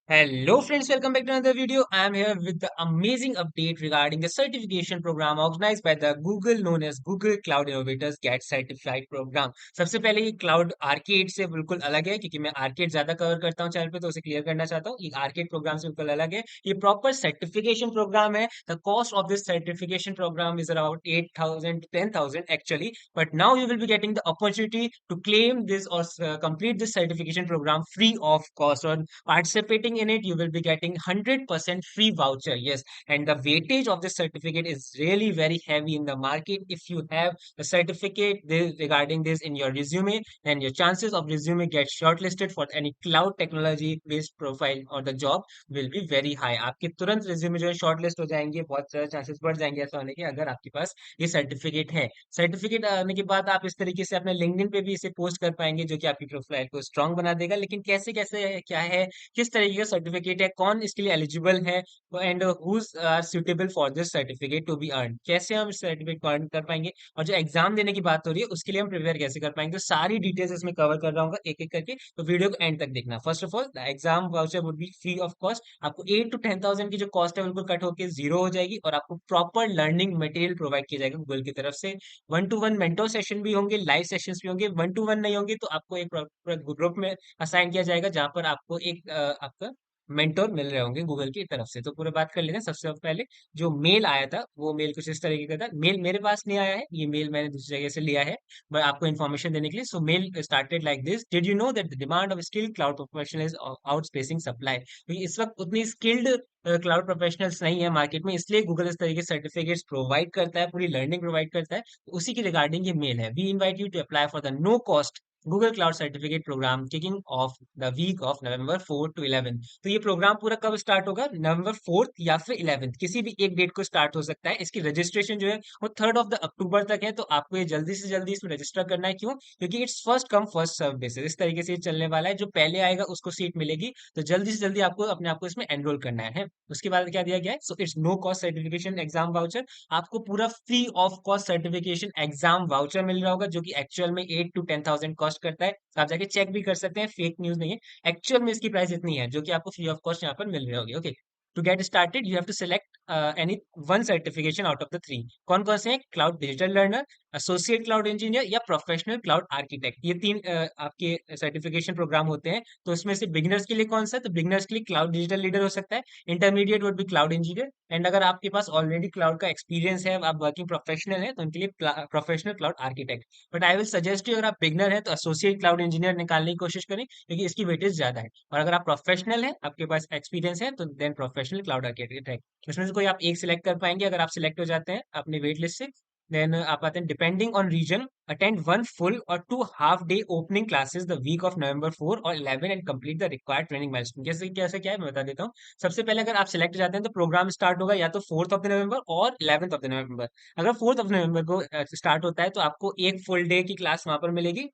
Hello friends, welcome back to another video. I am here with the amazing update regarding the certification program organized by the Google known as Google Cloud Innovators Get Certified program. सबसे पहले ये cloud arcade से बिल्कुल अलग है क्योंकि मैं arcade ज्यादा कवर करता हूँ चैनल पे तो उसे क्लियर करना चाहता हूँ। ये आर्केड प्रोग्राम से बिल्कुल अलग है। ये प्रॉपर सर्टिफिकेशन प्रोग्राम है। The cost of this certification program is around 8,000 to 10,000 actually, but now you will be getting the opportunity to claim this or complete this certification program free of cost. Or participating in it, you will be getting 100% free voucher. Yes, and the weightage of this certificate is really very heavy in the market. If you have a certificate regarding this in your resume, then your chances of resume get shortlisted for any cloud technology based profile or the job will be very high. आपके तुरंत resume जो है shortlist हो जाएंगे, बहुत सारे chances बढ़ जाएंगे ऐसा होने के अगर आपके पास ये सर्टिफिकेट है। सर्टिफिकेट आने के बाद आप इस तरीके से अपने लिंक्डइन पे भी इसे पोस्ट कर पाएंगे जो कि आपकी प्रोफाइल को स्ट्रांग बना देगा। लेकिन कैसे कैसे क्या है, किस तरीके का सर्टिफिकेट है, कौन इसके लिए एलिजिबल है and whose are suitable for this certificate to be earn, कैसे हम सर्टिफिकेट को अर्न कर पाएंगे और जो एग्जाम देने की बात हो रही है उसके लिए हम प्रिपेयर कैसे कर पाएंगे, तो सारी डिटेल्स इसमें कवर कर रहा हूँ एक एक करके। तो वीडियो को एंड तक देखना। First of all the exam voucher would be free of cost. आपको 8 to 10,000 की जो कॉस्ट है बिल्कुल कट होकर जीरो हो जाएगी और आपको प्रॉपर लर्निंग मटेरियल प्रोवाइड किया जाएगा गूगल की तरफ से। 1 to 1 मेंटोर सेशन भी होंगे, लाइव सेशंस भी होंगे। 1 to 1 नहीं होंगे तो आपको एक ग्रुप में असाइन किया जाएगा जहां पर आपको एक आपका मेंटोर मिल रहे होंगे गूगल की तरफ से। तो पूरा बात कर लेते हैं। सबसे पहले जो मेल आया था वो मेल कुछ इस तरीके का था। मेल मेरे पास नहीं आया है, ये मेल मैंने दूसरी जगह से लिया है बट आपको इन्फॉर्मेशन देने के लिए। So mail started like this: did you know that the demand of skilled cloud professional is outpacing supply. तो इस वक्त उतनी स्किल्ड क्लाउड प्रोफेशनल्स नहीं है मार्केट में, इसलिए गूगल इस तरीके से सर्टिफिकेट्स प्रोवाइड करता है, पूरी लर्निंग प्रोवाइड करता है। तो उसी की रिगार्डिंग ये मेल है। We invite you to apply for the no cost Google Cloud certificate program kicking off the week of November 4 to 11। तो ये प्रोग्राम पूरा कब स्टार्ट होगा? नवंबर 4 या फिर 11, किसी भी एक डेट को स्टार्ट हो सकता है। इसकी रजिस्ट्रेशन जो है वो 3 अक्टूबर तक है। तो आपको ये जल्दी से जल्दी इसमें रजिस्टर करना है। क्यों? क्योंकि it's first come first serve basis, इस तरीके से ये चलने वाला है। जो पहले आएगा उसको सीट मिलेगी। तो जल्दी से जल्दी आपको अपने आप को इसमें एनरोल करना है। उसके बाद क्या दिया गया है? So it's no cost certification exam voucher. आपको पूरा free of cost certification exam voucher मिल रहा होगा जो कि एक्चुअल में 8 to 10,000 कॉस्ट करता है। तो आप जाके चेक भी कर सकते हैं, फेक न्यूज नहीं है। एक्चुअल में इसकी प्राइस इतनी है जो कि आपको फ्री ऑफ कॉस्ट यहाँ पर मिल रही होगी। Okay, to get started you have to select any one certification out of the three. कौन कौन से हैं? Cloud digital learner, associate cloud engineer या प्रोफेशनल क्लाउड आर्किटेक्ट। ये तीन आपके सर्टिफिकेशन प्रोग्राम होते हैं। तो इसमें से बिगिनर्स के लिए कौन सा है? तो बिगिनर्स के लिए क्लाउड डिजिटल लीडर हो सकता है। Intermediate would be cloud engineer, and अगर आपके पास ऑलरेडी क्लाउड का एक्सपीरियंस है, आप वर्किंग प्रोफेशनल है, तो उनके लिए professional cloud architect. But I will suggest you, अगर आप बिगनर है तो एसोसिएट क्लाउड इंजीनियर निकालने की कोशिश करें क्योंकि इसकी वेटेज ज्यादा है। और अगर आप प्रोफेशनल है, आपके पास एक्सपीरियंस है, तो देन प्रोफेशनल क्लाउड आर्किटेक्ट है। इसमें से कोई आप एक सिलेक्ट कर पाएंगे। अगर आप सिलेक्ट हो जाते हैं अपने वेट लिस्ट से, देन आप आते हैं depending on region attend 1 full or 2 half-day opening classes the week of November 4 और 11 and complete the required training milestone. कैसे कैसे क्या है मैं बता देता हूँ। सबसे पहले अगर आप सिलेक्ट हो जाते हैं तो प्रोग्राम स्टार्ट होगा या तो 4th of November और 11th of November। अगर 4th of November को स्टार्ट होता है तो आपको एक फुल डे की क्लास वहां पर मिलेगी।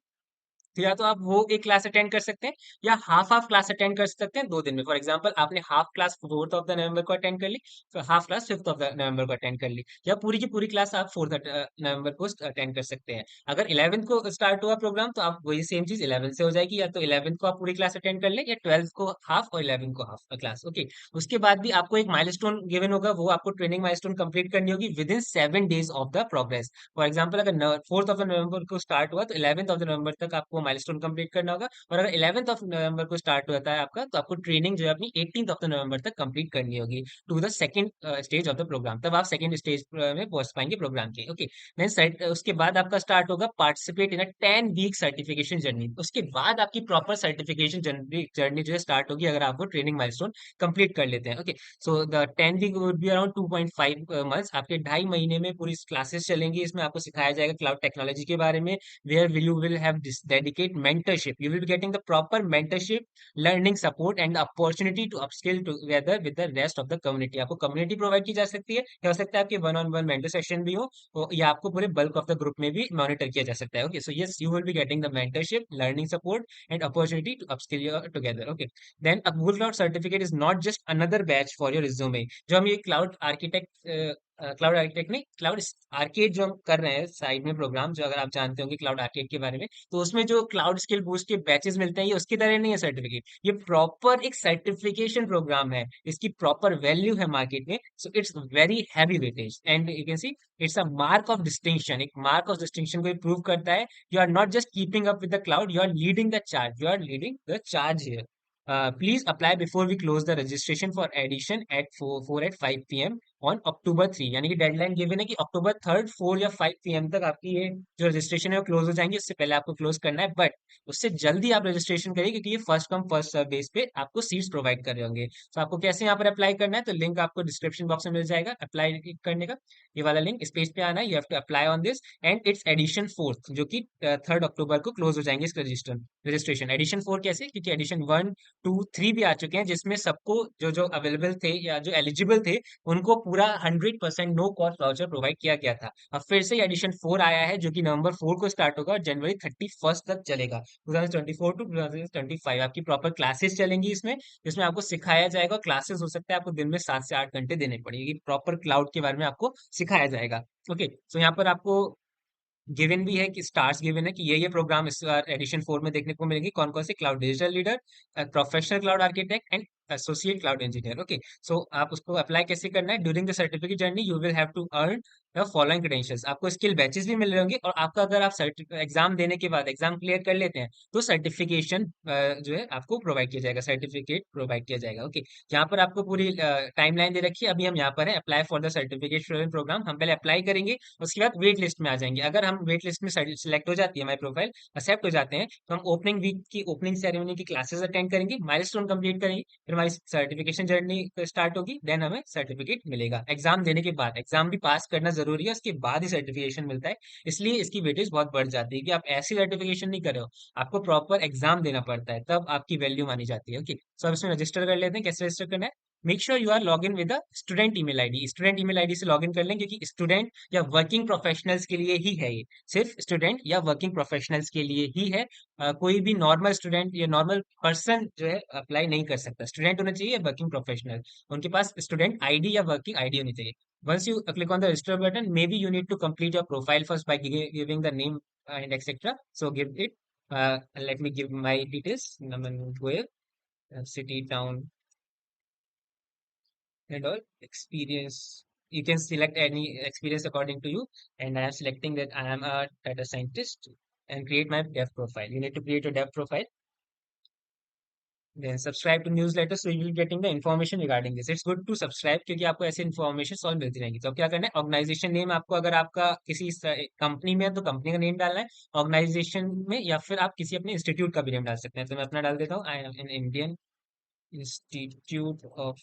तो या तो आप वो एक क्लास अटेंड कर सकते हैं या हाफ हाफ क्लास अटेंड कर सकते हैं 2 दिन में। फॉर एग्जांपल आपने half class 4th of November को अटेंड कर ली, तो half class 5th of November को अटेंड कर ली, या पूरी की पूरी क्लास आप 4th November को अटेंड कर सकते हैं। अगर 11th को स्टार्ट हुआ प्रोग्राम तो आप वही सेम चीज 11 से हो जाएगी, या तो 11th को आप पूरी क्लास अटेंड कर ले या 12th को हाफ और 11th को हाफ क्लास। ओके, उसके बाद भी आपको एक माइलस्टोन गिवन होगा, वो आपको ट्रेनिंग माइलस्टोन कंप्लीट करनी होगी with in 7 days of the progress. For example अगर 4th of November को स्टार्ट हुआ तो 11th of November तक आपको माइलस्टोन कंप्लीट करना होगा। और अगर 11th of November को स्टार्ट होता है आपका, तो आपको ट्रेनिंग जो है अपनी 18th of November तक कंप्लीट करनी होगी to the second stage of the program. तब आप सेकंड स्टेज में पहुंच पाएंगे प्रोग्राम के। ओके, देन उसके बाद आपका स्टार्ट होगा participate in a 10 week certification journey. उसके बाद आपकी प्रॉपर सर्टिफिकेशन जर्नी जो है स्टार्ट होगी अगर आपको ट्रेनिंग माइलस्टोन कंप्लीट कर लेते हैं। Okay, so the 10 week would be around 2.5 months. आपके 2.5 महीने में पूरी क्लासेस चलेंगी। इसमें आपको सिखाया जाएगा क्लाउड टेक्नोलॉजी के बारे में, where you will have this dedicate mentorship. You will be getting the proper mentorship, learning support and the opportunity to upskill together with the rest of the community. आपको community provide की जा सकती है, या हो सकता है आपके one on one mentor session भी हो, या आपको पूरे बल्क ऑफ द ग्रुप में भी मॉनिटर किया जा सकता है। Okay, so yes, you will be getting the mentorship, learning support and opportunity to upskill together. Okay, then a Google Cloud certificate is not just another badge for your resume. जो हम ये cloud architect cloud architect नहीं, cloud arcade जो हम कर रहे हैं side में प्रोग्राम, जो अगर आप जानते होंगे क्लाउड आर्केड के बारे में, तो उसमें जो क्लाउड स्किल बूस्ट के बैचेस मिलते हैं, ये उसकी तरह नहीं है सर्टिफिकेट, ये प्रॉपर एक सर्टिफिकेशन प्रोग्राम है, इसकी प्रॉपर वैल्यू है मार्केट में, so it's very heavy weightage and you can see it's a mark of distinction, एक मार्क ऑफ डिस्टिंक्शन को प्रूव करता है। You are not just keeping up with the cloud, you are leading the charge, you are leading the charge here. Please apply before we close the registration for addition at 4 at 5 p.m. On October 3, यानी कि deadline given है कि अक्टूबर 3 4 या 5 p.m. तक आपकी ये जो registration है वो क्लोज हो जाएंगे, उससे पहले आपको क्लोज करना है, बट उससे जल्दी आप रजिस्ट्रेशन करिए क्योंकि ये first come first serve base पे आपको सीट्स प्रोवाइड कर रहे होंगे। तो आपको कैसे यहाँ पर अप्लाई करना है, तो लिंक आपको डिस्क्रिप्शन बॉक्स में मिल जाएगा अप्लाई करने का, ये वाला लिंक, इस पेज पे आना है, you have to apply on this and it's edition 4 जो कि 3 अक्टूबर को क्लोज हो जाएंगे इसका रजिस्ट्रेशन। एडिशन 4 कैसे, क्योंकि एडिशन 1 2 3 भी आ चुके हैं, जिसमें सबको जो जो अवेलेबल थे या जो एलिजिबल थे उनको पूरा 100% नो कॉस्ट वाउचर प्रोवाइड किया गया था। अब फिर से एडिशन 4 आया है जो कि नवंबर 4 को स्टार्ट होगा और जनवरी 31 तक चलेगा, 2024 टू 2025 आपकी प्रॉपर क्लासेस चलेंगी इसमें, जिसमें आपको सिखाया जाएगा। क्लासेस हो सकता है आपको दिन में 7 से 8 घंटे देने पड़ेगी, प्रॉपर क्लाउड के बारे में आपको सिखाया जाएगा। ओके, सो यहाँ पर आपको गिवन भी है कि स्टार्स गिवन है कि ये प्रोग्राम इस एडिशन 4 में देखने को मिलेंगे, कौन कौन से, cloud digital leader, professional cloud architect and associate cloud engineer. Okay, so आप उसको अप्लाई कैसे करना है, during the certificate journey you will have to earn the following credentials, आपको स्किल बैचेस भी मिल रहे होंगे, और आपका अगर आप एग्जाम देने के बाद एग्जाम क्लियर कर लेते हैं तो सर्टिफिकेशन जो है आपको प्रोवाइड किया जाएगा, सर्टिफिकेट प्रोवाइड किया जाएगा। ओके, यहाँ पर आपको पूरी टाइमलाइन दे रखी है, अभी हम यहाँ पर है apply for the certificate program, हम पहले अप्लाई करेंगे, उसके बाद वेट लिस्ट में आ जाएंगे। अगर हम वेट लिस्ट में सिलेक्ट हो जाती है, हमारी प्रोफाइल एक्सेप्ट हो जाते हैं, तो हम ओपनिंग वीक की ओपनिंग सेरेमनी की क्लासेस अटेंड करेंगे, माइलस्टोन कंप्लीट करेंगे, फिर हमारी सर्टिफिकेशन जर्नी स्टार्ट होगी, देन हमें सर्टिफिकेट मिलेगा एग्जाम देने के बाद। एग्जाम भी पास करना जरूरी है, उसके बाद ही सर्टिफिकेशन मिलता है, इसलिए इसकी वेटेज बहुत बढ़ जाती है कि आप ऐसी सर्टिफिकेशन नहीं कर रहे हो, आपको प्रॉपर एग्जाम देना पड़ता है, तब आपकी वैल्यू मानी जाती है। ओके, सो अब इसमें रजिस्टर कर लेते हैं, कैसे रजिस्टर करना है, make sure you are log in with student email ID, student email ID से लॉग इन कर लें, क्योंकि स्टूडेंट या वर्किंग प्रोफेशनल्स के लिए ही है ये, सिर्फ स्टूडेंट या वर्किंग प्रोफेशनल्स के लिए ही है। कोई भी नॉर्मल स्टूडेंट या नॉर्मल पर्सन जो है अप्लाई नहीं कर सकता, स्टूडेंट होना चाहिए या वर्किंग प्रोफेशनल, उनके पास स्टूडेंट आईडी या वर्किंग आईडी होनी चाहिए। Once you click on the register button, maybe you need to complete your profile first by giving the name and etc. So give it. Let me give my details. Naman Goyal, city, town, and all experience. You can select any experience according to you, and I am selecting that I am a data scientist and create my dev profile. You need to create a dev profile. Then subscribe to newsletter so you will getting the information regarding this. It's good to subscribe क्योंकि आपको ऐसे information solve मिलती रहेंगी। तो अब क्या करना है, ऑर्गेनाइजेशन नेम आपको, अगर आपका किसी कंपनी में है तो कंपनी का नेम डालना है, ऑर्गेनाइजेशन में या फिर आप किसी अपने इंस्टीट्यूट का भी नेम डाल सकते हैं। तो मैं अपना डाल देता हूँ, I am in Indian institute of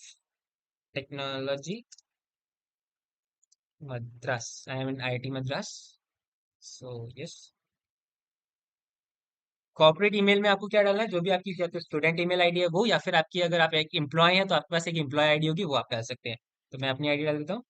technology Madras, I am in IIT Madras, so yes. Corporate email में आपको क्या डालना है, जो भी आपकी या तो स्टूडेंट ईमेल आईडी है वो, या फिर आपकी अगर आप एक एम्प्लॉय हैं तो आपके पास एक एम्प्लॉय आईडी होगी, वो आप डाल सकते हैं। तो मैं अपनी आईडी डाल देता हूँ।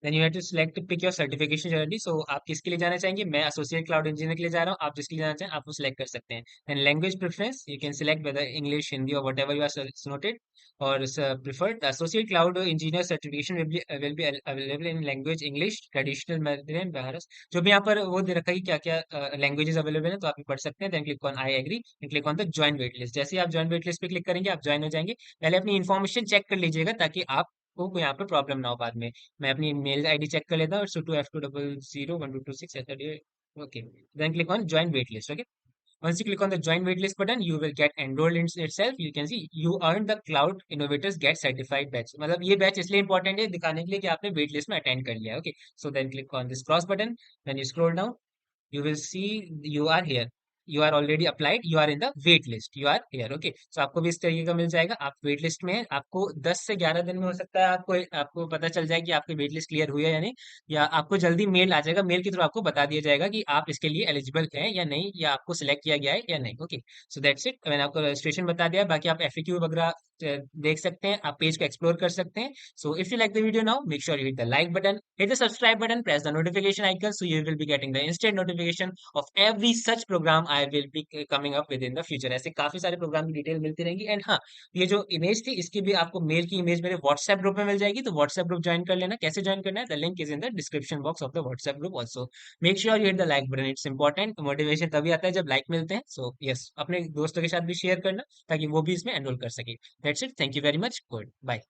Then you have to select pick your certification journey, so आप किसके लिए जाना चाहेंगे, मैं एसोसिएट क्लाउड इंजीनियर के लिए जा रहा हूँ, आप जिसके लिए जाना चाहें आप वो सिलेक्ट कर सकते हैं। Then language preference, you can select whether English, Hindi और whatever you are noted और preferred. Associate cloud engineer certification will be available in language English, traditional method, Bharat, जो भी यहाँ पर वो दे रखा है कि क्या क्या लैंग्वेजेस अवेलेबल है, तो आप ये पढ़ सकते हैं। Then click on I agree and click on the join wait list, जैसे ही आप ज्वाइन वेट लिस्ट पे क्लिक करेंगे आप ज्वाइन हो जाएंगे। पहले अपनी इन्फॉर्मेशन चेक कर लीजिएगा ताकि आपको कोई यहाँ पे प्रॉब्लम ना हो बाद में। मैं अपनी मेल आईडी चेक कर लेता हूँ, इट्स 2F2001226 ऐसा D. Okay, then click on join wait list. Okay, once you click on the join waitlist button you will get enrolled in itself, you can see you earned the cloud innovators get certified batch, मतलब ये batch इसलिए important है दिखाने के लिए कि आपने wait list में अटेंड कर लिया। Okay, so then click on this cross button, when you scroll down you will see you are here, you are already applied, you are in the wait list, you are here। Okay, so आपको भी इस तरीके का मिल जाएगा, आप wait list में हैं, आपको 10 से 11 दिन में हो सकता है आपको आपको पता चल जाए कि आपकी वेट लिस्ट क्लियर हुई है या नहीं, या आपको जल्दी मेल आ जाएगा, मेल के थ्रू आपको बता दिया जाएगा कि आप इसके लिए एलिजिबल हैं या नहीं, या आपको सिलेक्ट किया गया है या नहीं। ओके, सो दैट्स इट, मैंने आपको रजिस्ट्रेशन बता दिया, बाकी आप एफएक्यू वगैरह देख सकते हैं, आप पेज को एक्सप्लोर कर सकते हैं। So if you like the video now, make sure you hit the like button, hit the subscribe button, press the notification icon so you will be getting the instant notification of every such program I will be coming up within the future। ऐसे काफी सारे programme की detail मिलती रहेंगी। And हाँ, ये जो image थी इसकी भी आपको मेल की इमेज मेरे व्हाट्सएप ग्रुप में मिल जाएगी, तो व्हाट्सएप ग्रुप ज्वाइन कर लेना। कैसे ज्वाइन करना है, the link is in the description box of the WhatsApp group also. Make sure you hit the like button, it's important. Motivation तभी आता है जब लाइक मिलते हैं। सो यस, अपने दोस्तों के साथ भी शेयर करना ताकि वो भी इसमें एनरोल कर सके। That's it, thank you very much, good bye.